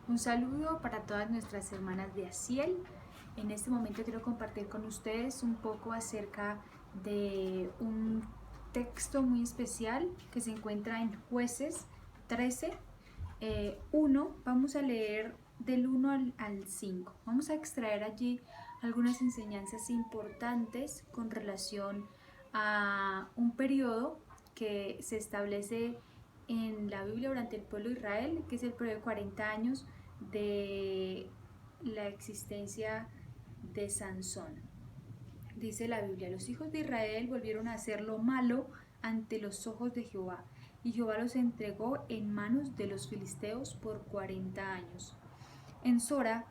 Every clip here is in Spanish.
Un saludo para todas nuestras hermanas de Asiel. En este momento quiero compartir con ustedes un poco acerca de un texto muy especial que se encuentra en Jueces 13, 1. Vamos a leer del 1 al 5. Vamos a extraer allí algunas enseñanzas importantes con relación a un periodo que se establece en la Biblia durante el pueblo de Israel, que es el periodo de 40 años de la existencia de Sansón. Dice la Biblia: los hijos de Israel volvieron a hacer lo malo ante los ojos de Jehová, y Jehová los entregó en manos de los filisteos por 40 años. En Sora,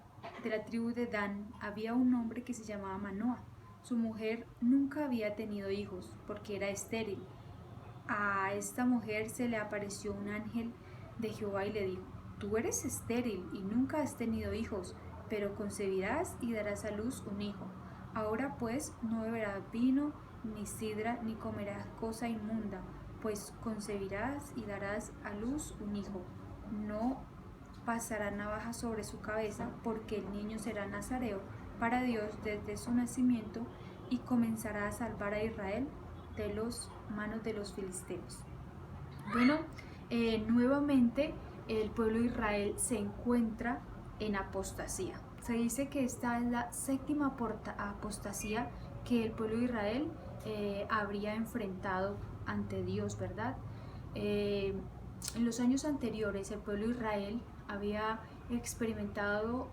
de la tribu de Dan, había un hombre que se llamaba Manoa. Su mujer nunca había tenido hijos porque era estéril. A esta mujer se le apareció un ángel de Jehová y le dijo: tú eres estéril y nunca has tenido hijos, pero concebirás y darás a luz un hijo. Ahora pues no beberás vino, ni sidra, ni comerás cosa inmunda, pues concebirás y darás a luz un hijo. No pasará navaja sobre su cabeza, porque el niño será nazareo para Dios desde su nacimiento, y comenzará a salvar a Israel de las manos de los filisteos. Bueno, nuevamente el pueblo de Israel se encuentra en apostasía. Se dice que esta es la séptima apostasía que el pueblo de Israel habría enfrentado ante Dios, ¿verdad? En los años anteriores el pueblo de Israel había experimentado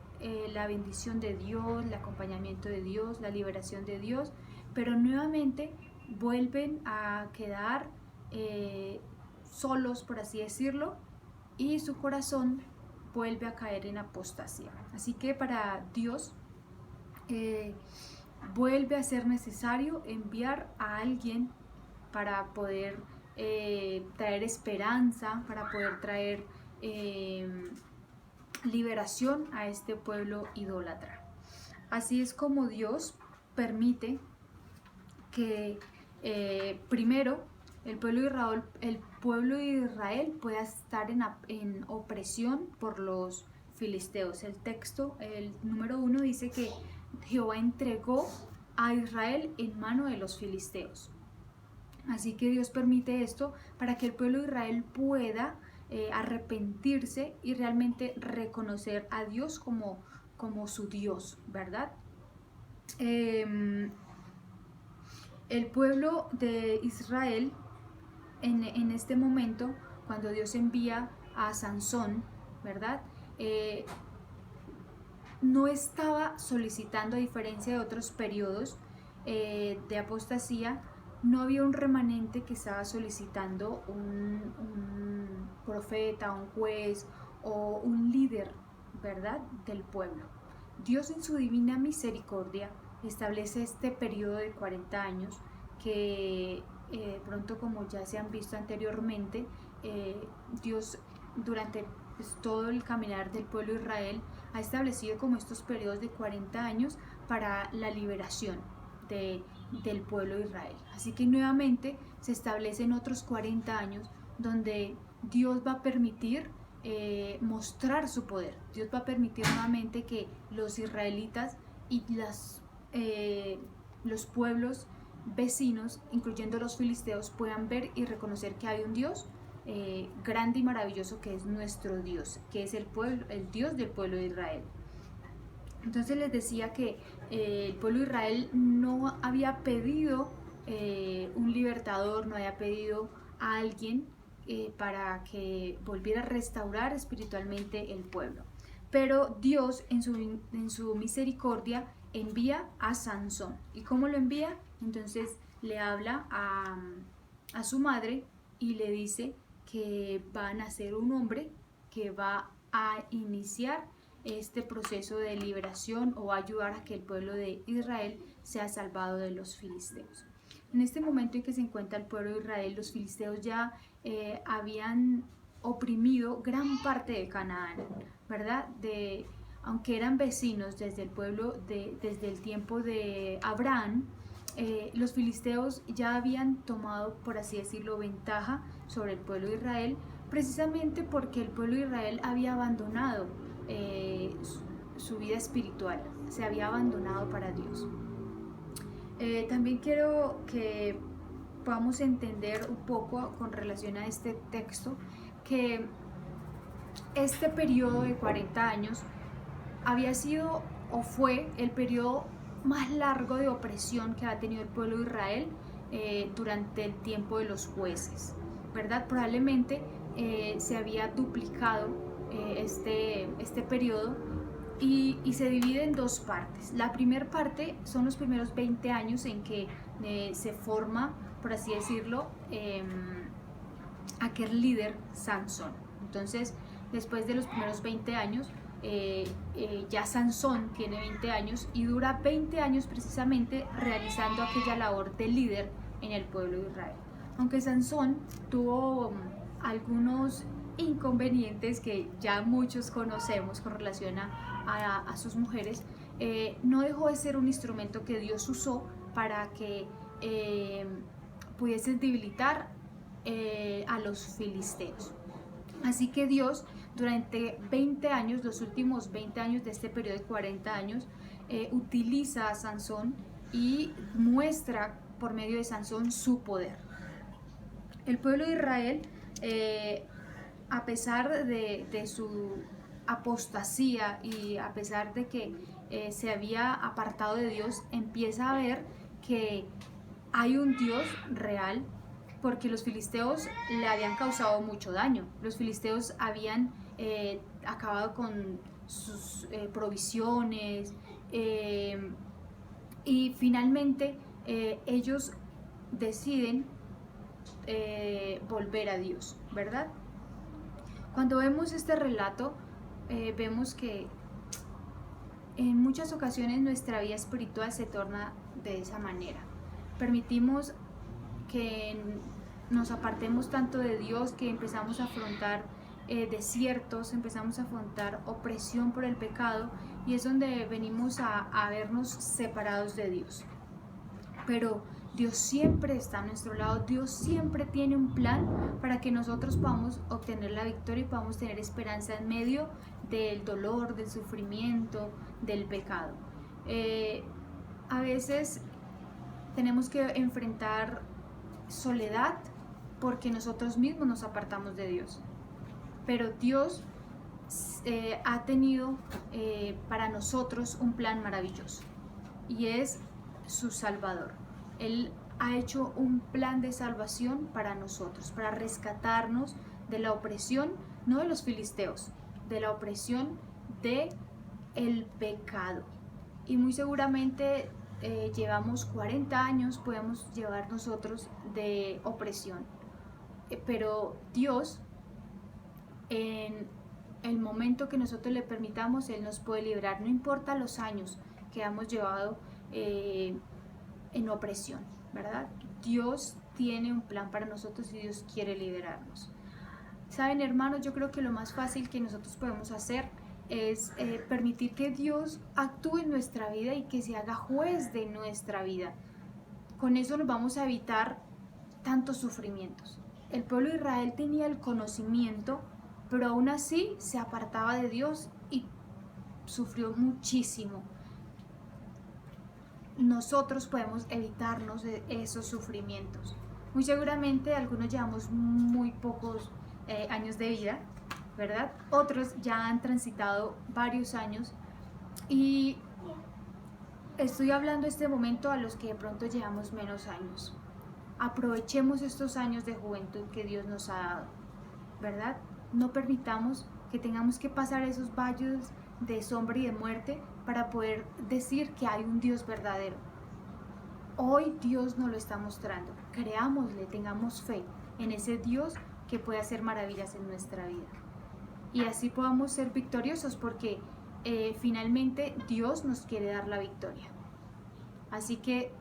la bendición de Dios, el acompañamiento de Dios, la liberación de Dios, pero nuevamente vuelven a quedar solos, por así decirlo, y su corazón vuelve a caer en apostasía. Así que para Dios vuelve a ser necesario enviar a alguien para poder traer esperanza, para poder traer liberación a este pueblo idólatra. Así es como Dios permite que primero el pueblo de Israel pueda estar en opresión por los filisteos. El texto, el número 1, dice que Jehová entregó a Israel en mano de los filisteos. Así que Dios permite esto para que el pueblo de Israel pueda arrepentirse y realmente reconocer a Dios como su Dios, ¿verdad? El pueblo de Israel en este momento, cuando Dios envía a Sansón, ¿verdad? No estaba solicitando, a diferencia de otros periodos de apostasía, no había un remanente que estaba solicitando un profeta, un juez o un líder, ¿verdad?, del pueblo. Dios, en su divina misericordia, establece este periodo de 40 años que pronto, como ya se han visto anteriormente, Dios durante todo el caminar del pueblo de Israel ha establecido como estos periodos de 40 años para la liberación del pueblo de Israel. Así que nuevamente se establecen otros 40 años donde Dios va a permitir mostrar su poder. Dios va a permitir nuevamente que los israelitas y los pueblos vecinos, incluyendo los filisteos, puedan ver y reconocer que hay un Dios grande y maravilloso, que es nuestro Dios, que es el Dios del pueblo de Israel. Entonces les decía que el pueblo de Israel no había pedido un libertador, no había pedido a alguien para que volviera a restaurar espiritualmente el pueblo. Pero Dios, en su misericordia, envía a Sansón. ¿Y cómo lo envía? Entonces le habla a su madre y le dice que va a nacer un hombre que va a iniciar este proceso de liberación o ayudar a que el pueblo de Israel sea salvado de los filisteos. En este momento en que se encuentra el pueblo de Israel, los filisteos ya habían oprimido gran parte de Canaán, ¿verdad? Aunque eran vecinos desde desde el tiempo de Abraham, los filisteos ya habían tomado, por así decirlo, ventaja sobre el pueblo de Israel, precisamente porque el pueblo de Israel había abandonado su vida espiritual, se había abandonado para Dios. También quiero que podamos entender un poco con relación a este texto que este periodo de 40 años había sido o fue el periodo más largo de opresión que ha tenido el pueblo de Israel durante el tiempo de los jueces, ¿verdad? Probablemente se había duplicado este periodo y se divide en dos partes. La primera parte son los primeros 20 años en que se forma, por así decirlo, aquel líder Sansón. Entonces, después de los primeros 20 años, ya Sansón tiene 20 años y dura 20 años precisamente realizando aquella labor de líder en el pueblo de Israel. Aunque Sansón tuvo algunos inconvenientes que ya muchos conocemos con relación a sus mujeres, no dejó de ser un instrumento que Dios usó para que pudiese debilitar a los filisteos. Así que Dios durante 20 años, los últimos 20 años de este periodo de 40 años, utiliza a Sansón y muestra por medio de Sansón su poder. El pueblo de Israel, a pesar de su apostasía y a pesar de que se había apartado de Dios, empieza a ver que hay un Dios real, porque los filisteos le habían causado mucho daño. Los filisteos habían acabado con sus provisiones y finalmente ellos deciden volver a Dios, ¿verdad? Cuando vemos este relato, vemos que en muchas ocasiones nuestra vida espiritual se torna de esa manera. Permitimos que nos apartemos tanto de Dios que empezamos a afrontar desiertos, empezamos a afrontar opresión por el pecado y es donde venimos a vernos separados de Dios. Pero Dios siempre está a nuestro lado, Dios siempre tiene un plan para que nosotros podamos obtener la victoria y podamos tener esperanza en medio del dolor, del sufrimiento, del pecado. A veces tenemos que enfrentar soledad porque nosotros mismos nos apartamos de Dios, pero Dios ha tenido para nosotros un plan maravilloso y es su Salvador. Él ha hecho un plan de salvación para nosotros, para rescatarnos de la opresión, no de los filisteos, de la opresión de el pecado. Y muy seguramente llevamos 40 años, podemos llevar nosotros de opresión, pero Dios, en el momento que nosotros le permitamos, Él nos puede librar, no importa los años que hemos llevado en opresión, ¿verdad? Dios tiene un plan para nosotros y Dios quiere liberarnos. Saben, hermanos, yo creo que lo más fácil que nosotros podemos hacer es permitir que Dios actúe en nuestra vida y que se haga juez de nuestra vida. Con eso nos vamos a evitar tantos sufrimientos. El pueblo de Israel tenía el conocimiento, pero aún así se apartaba de Dios y sufrió muchísimo. Nosotros podemos evitarnos de esos sufrimientos. Muy seguramente algunos llevamos muy pocos años de vida, ¿verdad? Otros ya han transitado varios años y estoy hablando este momento a los que de pronto llevamos menos años. Aprovechemos estos años de juventud que Dios nos ha dado, ¿verdad? No permitamos que tengamos que pasar esos valles de sombra y de muerte para poder decir que hay un Dios verdadero. Hoy Dios nos lo está mostrando. Creámosle, tengamos fe en ese Dios que puede hacer maravillas en nuestra vida. Y así podamos ser victoriosos porque finalmente Dios nos quiere dar la victoria. Así que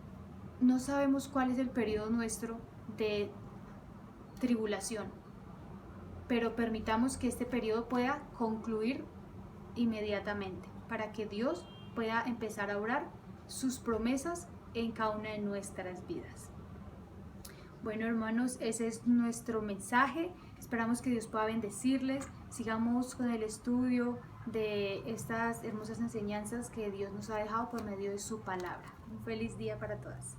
no sabemos cuál es el periodo nuestro de tribulación, pero permitamos que este periodo pueda concluir inmediatamente para que Dios pueda empezar a obrar sus promesas en cada una de nuestras vidas. Bueno, hermanos, ese es nuestro mensaje. Esperamos que Dios pueda bendecirles. sigamos con el estudio de estas hermosas enseñanzas que Dios nos ha dejado por medio de su palabra. Un feliz día para todas.